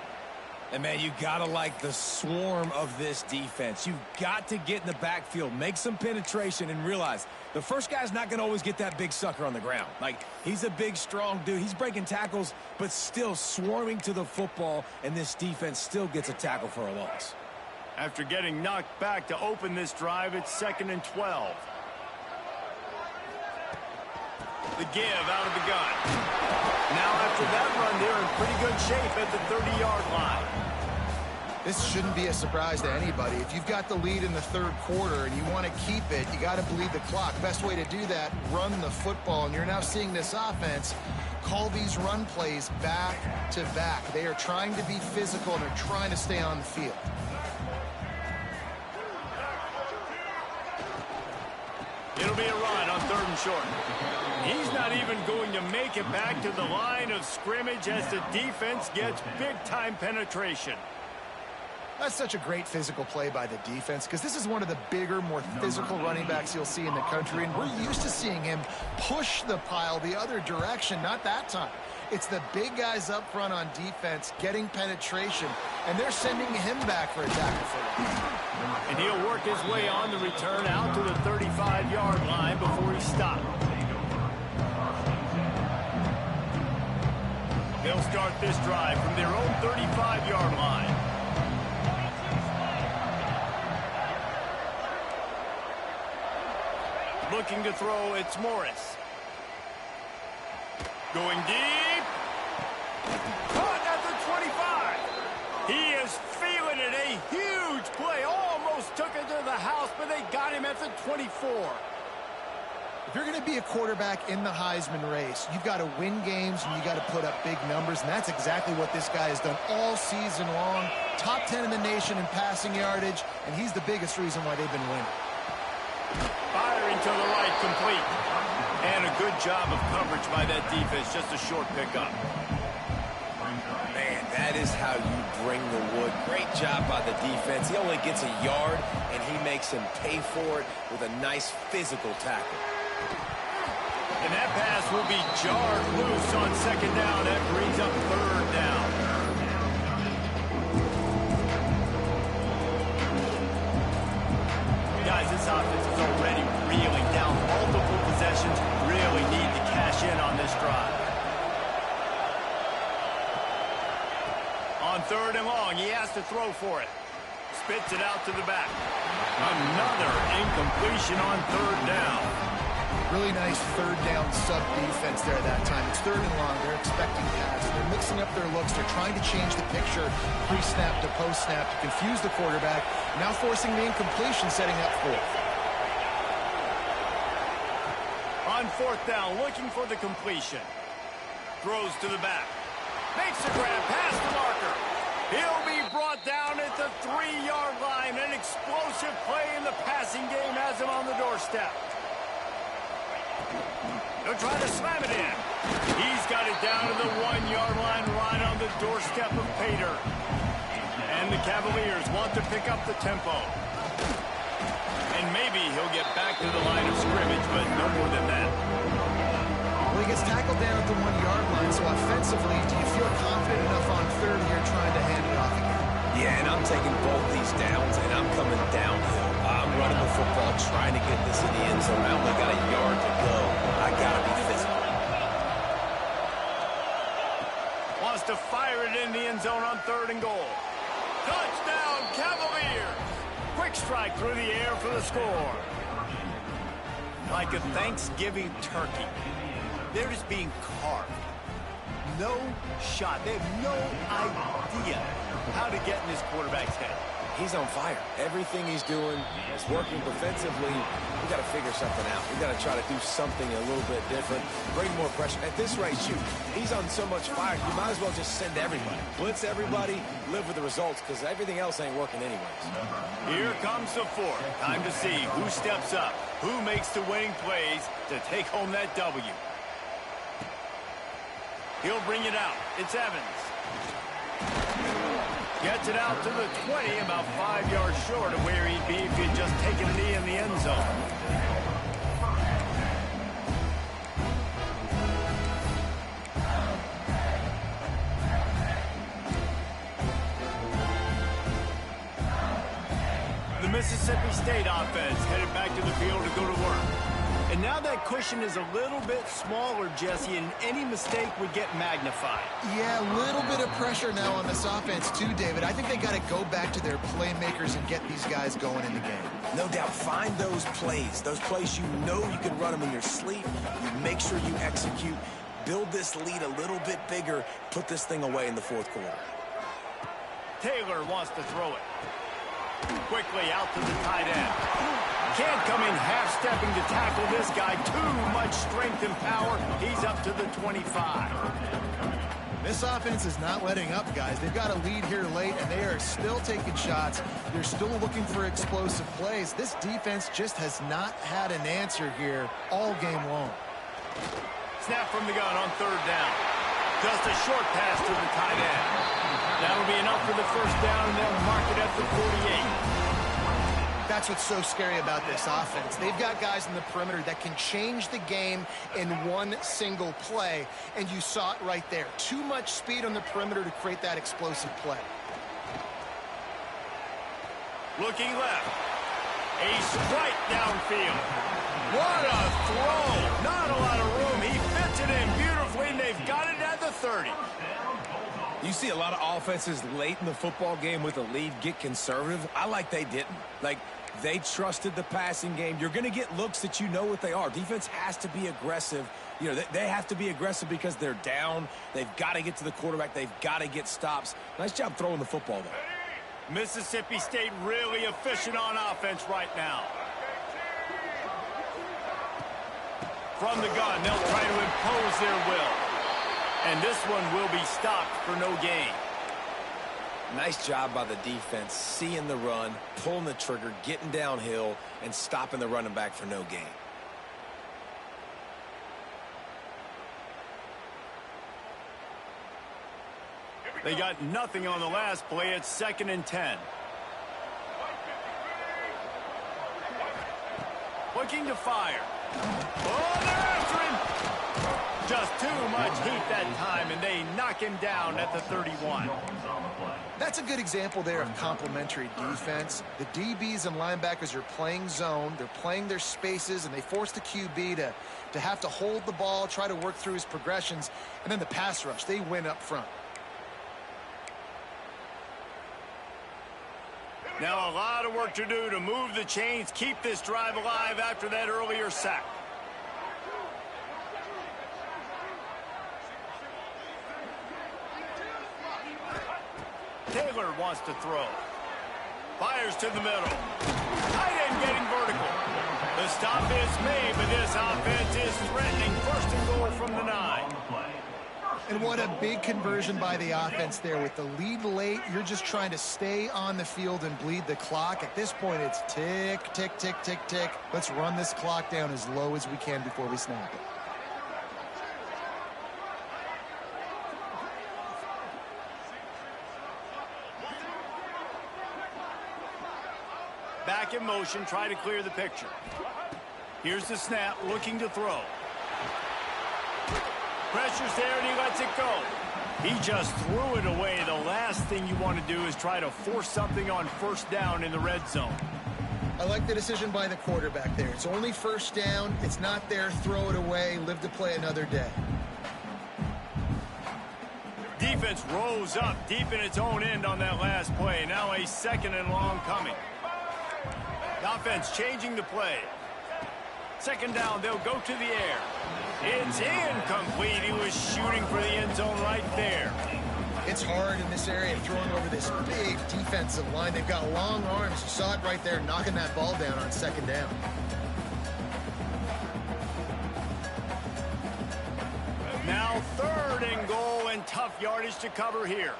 And, man, you got to like the swarm of this defense. You've got to get in the backfield, make some penetration, and realize the first guy's not going to always get that big sucker on the ground. Like, he's a big, strong dude. He's breaking tackles, but still swarming to the football, and this defense still gets a tackle for a loss. After getting knocked back to open this drive, it's 2nd and 12. The give out of the gun. Now after that run, they're in pretty good shape at the 30-yard line. This shouldn't be a surprise to anybody. If you've got the lead in the third quarter and you want to keep it, you got to bleed the clock. Best way to do that, run the football. And you're now seeing this offense call these run plays back to back. They are trying to be physical and they're trying to stay on the field. It'll be a run on 3rd and short. He's not even going to make it back to the line of scrimmage as the defense gets big-time penetration. That's such a great physical play by the defense because this is one of the bigger, more physical running backs you'll see in the country, and we're used to seeing him push the pile the other direction. Not that time. It's the big guys up front on defense getting penetration, and they're sending him back for a tackle for him. And he'll work his way on the return out to the 35-yard line before he stopped. They'll start this drive from their own 35-yard line. Looking to throw, it's Morris. Going deep. Caught at the 25. He is feeling it. A huge play. Almost took it to the house, but they got him at the 24. If you're going to be a quarterback in the Heisman race, you've got to win games and you got to put up big numbers, and that's exactly what this guy has done all season long. Top 10 in the nation in passing yardage, and he's the biggest reason why they've been winning. Firing to the right, complete. And a good job of coverage by that defense, just a short pickup. Man, that is how you bring the wood. Great job by the defense. He only gets a yard, and he makes him pay for it with a nice physical tackle. And that pass will be jarred loose on 2nd down. That brings up 3rd down. Guys, this offense is already reeling down. Multiple possessions, really need to cash in on this drive. On 3rd and long, he has to throw for it. Spits it out to the back. Another incompletion on 3rd down. Really nice third down sub defense there that time. It's third and long. They're expecting pass. They're mixing up their looks. They're trying to change the picture pre-snap to post-snap to confuse the quarterback. Now forcing the incompletion, setting up fourth. On fourth down, looking for the completion. Throws to the back. Makes the grab past the marker. He'll be brought down at the 3-yard line. An explosive play in the passing game has him on the doorstep. They'll try to slam it in. He's got it down to the 1-yard line right on the doorstep of Pater. And the Cavaliers want to pick up the tempo. And maybe he'll get back to the line of scrimmage, but no more than that. Well, he gets tackled down at the 1-yard line, so offensively, do you feel confident enough on third here trying to hand it off again? Yeah, and I'm taking both these downs, and I'm coming downhill. I'm running the football, trying to get this in the end zone. I only got a yard to go. I got to be physical. Wants to fire it in the end zone on third and goal. Touchdown, Cavaliers! Quick strike through the air for the score. Like a Thanksgiving turkey. They're just being carved. No shot. They have no idea how to get in this quarterback's head. He's on fire. Everything he's doing is working defensively. We got to figure something out. We got to try to do something a little bit different, bring more pressure. At this rate, shoot, he's on so much fire, you might as well just send everybody. Blitz everybody, live with the results, because everything else ain't working anyways. Here comes the fourth. Time to see who steps up, who makes the winning plays to take home that W. He'll bring it out. It's Evans. Gets it out to the 20, about 5 yards short of where he'd be if he'd just taken a knee in the end zone. The Mississippi State offense headed back to the field to go to work. And now that cushion is a little bit smaller, Jesse, and any mistake would get magnified. Yeah, a little bit of pressure now on this offense too, David. I think they got to go back to their playmakers and get these guys going in the game. No doubt, find those plays you know you can run them in your sleep. You make sure you execute, build this lead a little bit bigger, put this thing away in the fourth quarter. Taylor wants to throw it. Quickly out to the tight end. Can't come in half-stepping to tackle this guy. Too much strength and power. He's up to the 25. This offense is not letting up, guys. They've got a lead here late, and they are still taking shots. They're still looking for explosive plays. This defense just has not had an answer here all game long. Snap from the gun on third down. Just a short pass to the tight end. That'll be enough for the first down, and they'll mark it at the 48. That's what's so scary about this offense. They've got guys in the perimeter that can change the game in one single play, and you saw it right there. Too much speed on the perimeter to create that explosive play. Looking left. A strike downfield. What a throw. Not a lot of room. He fits it in beautifully, and they've got it at the 30. You see a lot of offenses late in the football game with a lead get conservative. I like they didn't. Like, they trusted the passing game. You're going to get looks that you know what they are. Defense has to be aggressive. You know, they have to be aggressive because they're down. They've got to get to the quarterback. They've got to get stops. Nice job throwing the football there. Mississippi State really efficient on offense right now. From the gun, they'll try to impose their will. And this one will be stopped for no gain. Nice job by the defense, seeing the run, pulling the trigger, getting downhill, and stopping the running back for no gain. They got nothing on the last play. It's 2nd and 10. Looking to fire. Oh, they're after him. Just too much heat that time, and they knock him down at the 31. That's a good example there of complementary defense. The DBs and linebackers are playing zone. They're playing their spaces, and they force the QB to have to hold the ball, try to work through his progressions, and then the pass rush, they win up front. Now a lot of work to do to move the chains, keep this drive alive after that earlier sack. Taylor wants to throw. Fires to the middle. Tight end getting vertical. The stop is made, but this offense is threatening. First and goal from the 9. And what a big conversion by the offense there. With the lead late, you're just trying to stay on the field and bleed the clock. At this point, it's tick, tick, tick, tick, tick. Let's run this clock down as low as we can before we snap it. Back in motion, try to clear the picture. Here's the snap, looking to throw. Pressure's there, and he lets it go. He just threw it away. The last thing you want to do is try to force something on first down in the red zone. I like the decision by the quarterback there. It's only first down. It's not there. Throw it away. Live to play another day. Defense rose up deep in its own end on that last play. Now a second and long coming. The offense changing the play. Second down, they'll go to the air. It's incomplete. He was shooting for the end zone right there. It's hard in this area throwing over this big defensive line. They've got long arms. You saw it right there, knocking that ball down on second down. Now third and goal, and tough yardage to cover here.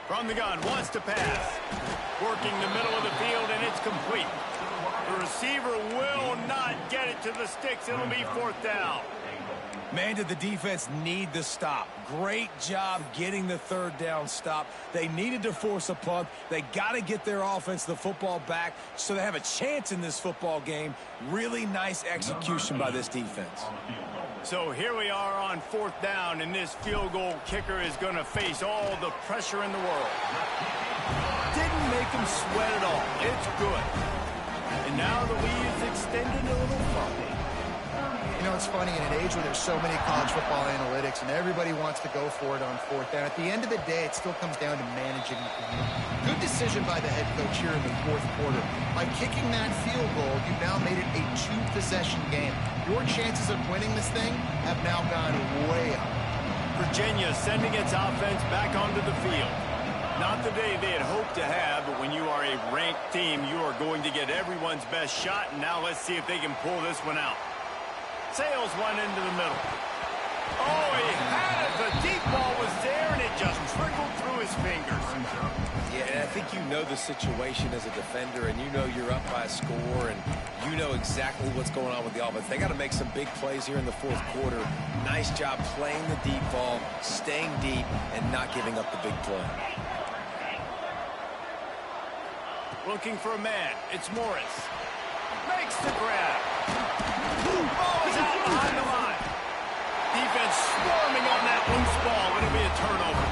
From the gun, wants to pass. Working the middle of the field, and it's complete. The receiver will not get it to the sticks. It'll be fourth down. Man, did the defense need the stop. Great job getting the third down stop. They needed to force a punt. They got to get their offense the football back so they have a chance in this football game. Really nice execution by this defense. So here we are on fourth down, and this field goal kicker is going to face all the pressure in the world. Didn't make him sweat at all. It's good. And now the lead is extended a little further. You know, it's funny, in an age where there's so many college football analytics and everybody wants to go for it on fourth down, at the end of the day, it still comes down to managing the game. Good decision by the head coach here in the fourth quarter. By kicking that field goal, you've now made it a two-possession game. Your chances of winning this thing have now gone way up. Virginia sending its offense back onto the field. Not the day they had hoped to have, but when you are a ranked team, you are going to get everyone's best shot, and now let's see if they can pull this one out. Sails one into the middle. Oh, he had it. The deep ball was there, and it just trickled through his fingers. Yeah, and I think you know the situation as a defender, and you know you're up by a score, and you know exactly what's going on with the offense. They got to make some big plays here in the fourth quarter. Nice job playing the deep ball, staying deep, and not giving up the big play. Looking for a man. It's Morris. Makes the grab. Ball is out behind the line. Defense swarming on that loose ball. It'll be a turnover.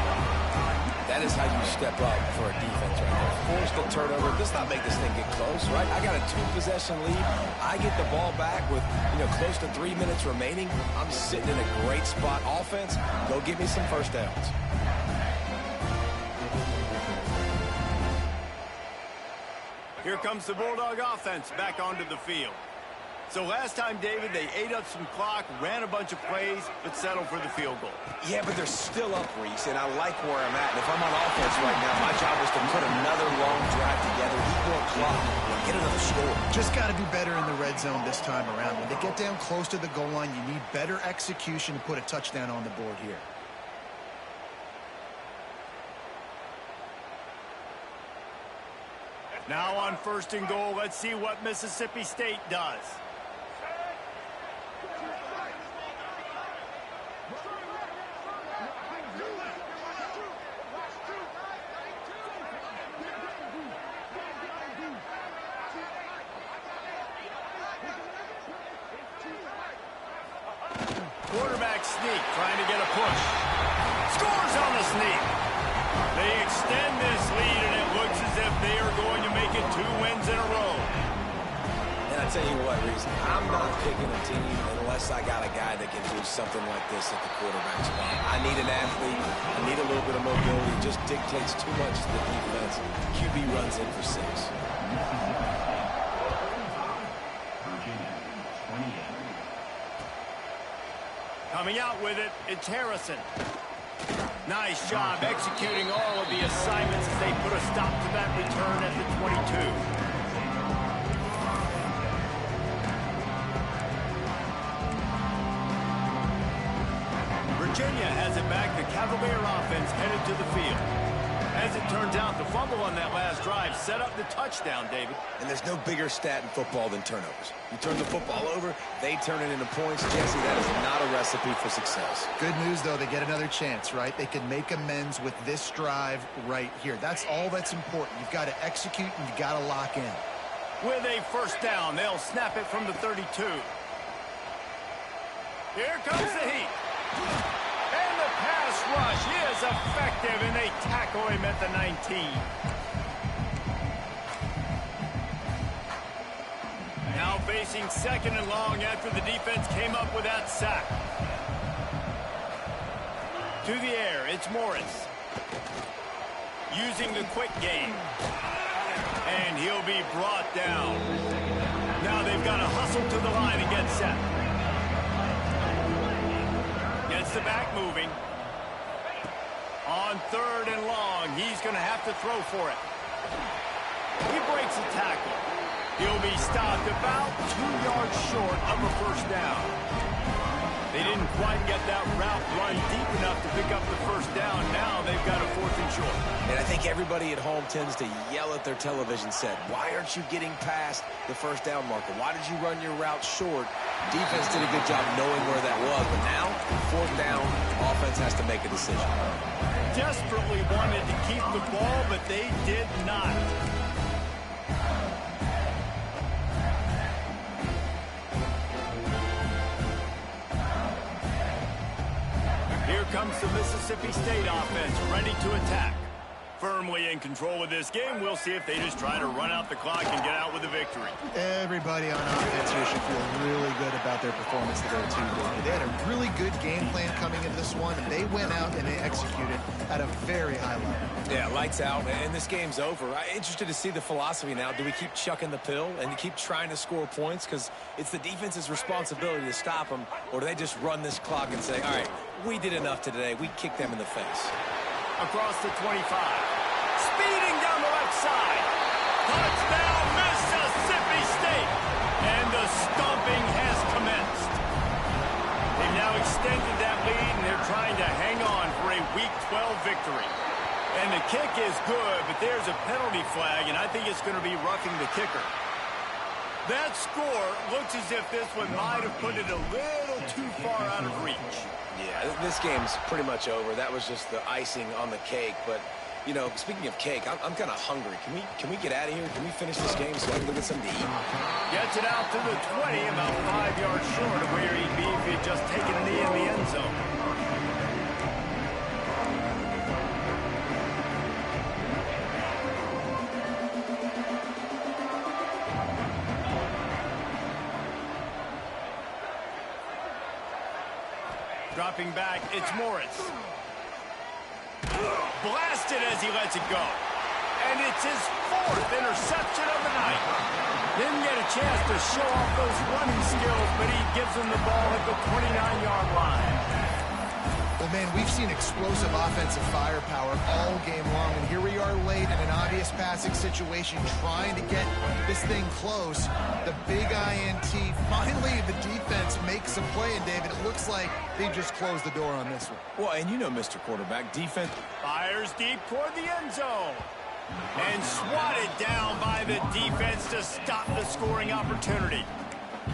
That is how you step up for a defense right there. Force the turnover. Does not make this thing get close, right? I got a two-possession lead. I get the ball back with, close to 3 minutes remaining. I'm sitting in a great spot. Offense, go get me some first downs. Here comes the Bulldog offense back onto the field. So last time, David, they ate up some clock, ran a bunch of plays, but settled for the field goal. Yeah, but they're still up, Reese, and I like where I'm at. And if I'm on offense right now, my job is to put another long drive together, eat more clock, get another score. Just got to do better in the red zone this time around. When they get down close to the goal line, you need better execution to put a touchdown on the board here. Now on first and goal, let's see what Mississippi State does. Quarterback sneak, trying to get a push. Scores on the sneak. They extend this lead, and it looks as if they are going to make it 2 wins in a row. And I tell you what, Reese, I'm not picking a team unless I got a guy that can do something like this at the quarterback spot. I need an athlete. I need a little bit of mobility. It just dictates too much to the defense. QB runs in for 6. Coming out with it, it's Harrison. Nice job executing all of the assignments as they put a stop to that return at the 22. Virginia has it back. The Cavalier offense headed to the field. As it turns out, the fumble on that last drive set up the touchdown, David. And there's no bigger stat in football than turnovers. You turn the football over, they turn it into points. Jesse, that is not a recipe for success. Good news, though, they get another chance, right? They can make amends with this drive right here. That's all that's important. You've got to execute and you've got to lock in. With a first down, they'll snap it from the 32. Here comes the heat. And the pass rush is effective, and they tackle him at the 19. Now facing second and long after the defense came up with that sack. To the air, it's Morris. Using the quick game. And he'll be brought down. Now they've got to hustle to the line and get set. Gets the back moving. On third and long, he's going to have to throw for it. He breaks a tackle. He'll be stopped about 2 yards short of a first down. They didn't quite get that route run deep enough to pick up the first down. Now they've got a 4th and short. And I think everybody at home tends to yell at their television set, why aren't you getting past the first down marker? Why did you run your route short? Defense did a good job knowing where that was, but now, 4th down, offense has to make a decision. Desperately wanted to keep the ball, but they did not. Here comes the Mississippi State offense, ready to attack. Firmly in control of this game. We'll see if they just try to run out the clock and get out with a victory. Everybody on offense here should feel really good about their performance today, too. They had a really good game plan coming into this one, and they went out and they executed at a very high level. Yeah, lights out, and this game's over. I'm interested to see the philosophy now. Do we keep chucking the pill and keep trying to score points? Because it's the defense's responsibility to stop them, or do they just run this clock and say, all right, we did enough today. We kicked them in the face. Across the 25. Speeding down the left side. Touchdown, Mississippi State. And the stomping has commenced. They've now extended that lead, and they're trying to hang on for a Week 12 victory. And the kick is good, but there's a penalty flag, and I think it's going to be roughing the kicker. That score looks as if this one might have put it a little too far out of reach. Yeah, this game's pretty much over. That was just the icing on the cake. But, you know, speaking of cake, I'm kind of hungry. Can we get out of here? Can we finish this game so I can go get something to eat? Gets it out to the 20, about 5 yards short of where he'd be if he'd just taken a knee in the end zone. Dropping back, it's Morris. Blasted as he lets it go. And it's his 4th interception of the night. Didn't get a chance to show off those running skills, but he gives him the ball at the 29-yard line. Well, man, we've seen explosive offensive firepower all game long, and here we are late in an obvious passing situation trying to get this thing close. The big INT, finally the defense makes a play, and David, it looks like they just closed the door on this one. Well, and you know, Mr. Quarterback, defense Fires deep toward the end zone. And swatted down by the defense to stop the scoring opportunity.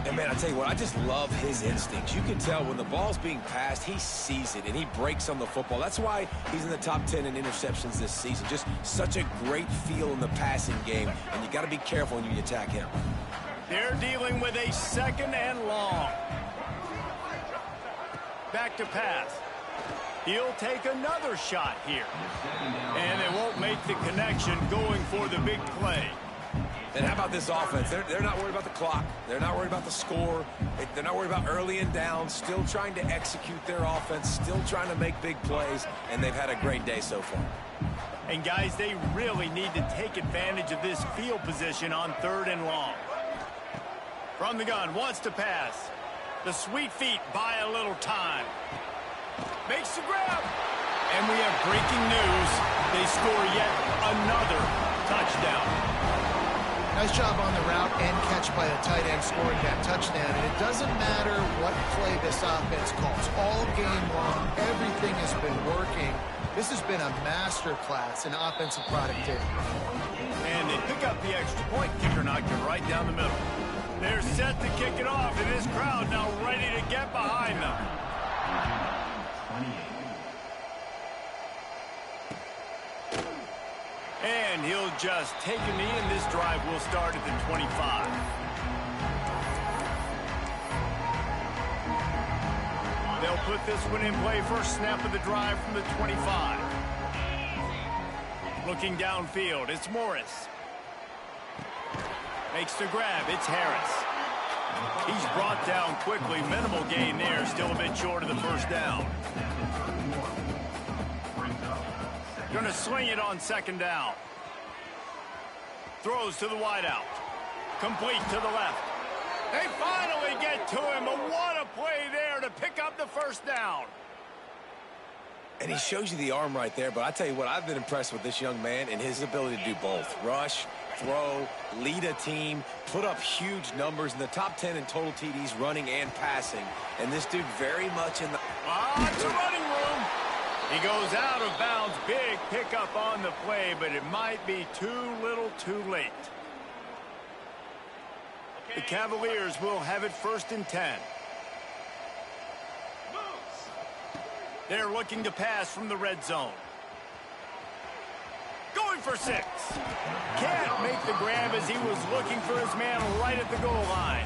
And, man, I tell you what, I just love his instincts. You can tell when the ball's being passed, he sees it, and he breaks on the football. That's why he's in the top 10 in interceptions this season. Just such a great feel in the passing game, and you got to be careful when you attack him. They're dealing with a 2nd and long. Back to pass. He'll take another shot here. And they won't make the connection going for the big play. And how about this offense? They're not worried about the clock. They're not worried about the score. They're not worried about early and down. Still trying to execute their offense. Still trying to make big plays. And they've had a great day so far. And, guys, they really need to take advantage of this field position on 3rd and long. From the gun, wants to pass. The Sweet Feet buy a little time. Makes the grab. And we have breaking news. They score yet another touchdown. Nice job on the route and catch by the tight end scoring that touchdown. And it doesn't matter what play this offense calls. All game long, everything has been working. This has been a masterclass in offensive productivity. And they pick up the extra point. Kicker knocked it right down the middle. They're set to kick it off, and this crowd now ready to get behind them. And he'll just take a knee, and this drive will start at the 25. They'll put this one in play. First snap of the drive from the 25. Looking downfield, it's Morris. Makes the grab, it's Harris. He's brought down quickly. Minimal gain there, still a bit short of the first down. Gonna sling it on second down. Throws to the wideout. Complete to the left. They finally get to him, but what a play there to pick up the first down. And he shows you the arm right there, but I tell you what, I've been impressed with this young man and his ability to do both. Rush, throw, lead a team, put up huge numbers in the top 10 in total TDs running and passing. And this dude very much in the... It's a running room. He goes out of bounds. Big pickup on the play, but it might be too little too late. The Cavaliers will have it 1st and 10. They're looking to pass from the red zone. Going for 6. Can't make the grab as he was looking for his man right at the goal line.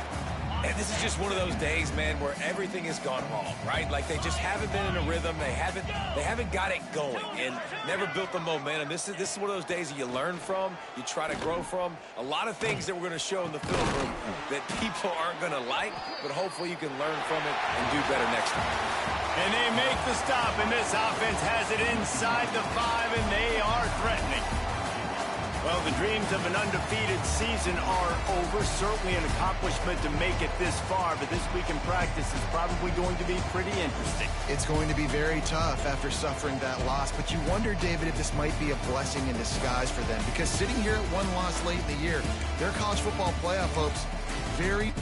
And this is just one of those days, man, where everything has gone wrong, right? Like they just haven't been in a rhythm. They haven't got it going and never built the momentum. This is one of those days that you learn from, you try to grow from. A lot of things that we're going to show in the film room that people aren't going to like, but hopefully you can learn from it and do better next time. And they make the stop, and this offense has it inside the 5, and they are threatening. Well, the dreams of an undefeated season are over. Certainly an accomplishment to make it this far, but this week in practice is probably going to be pretty interesting. It's going to be very tough after suffering that loss, but you wonder, David, if this might be a blessing in disguise for them, because sitting here at one loss late in the year, their college football playoff hopes very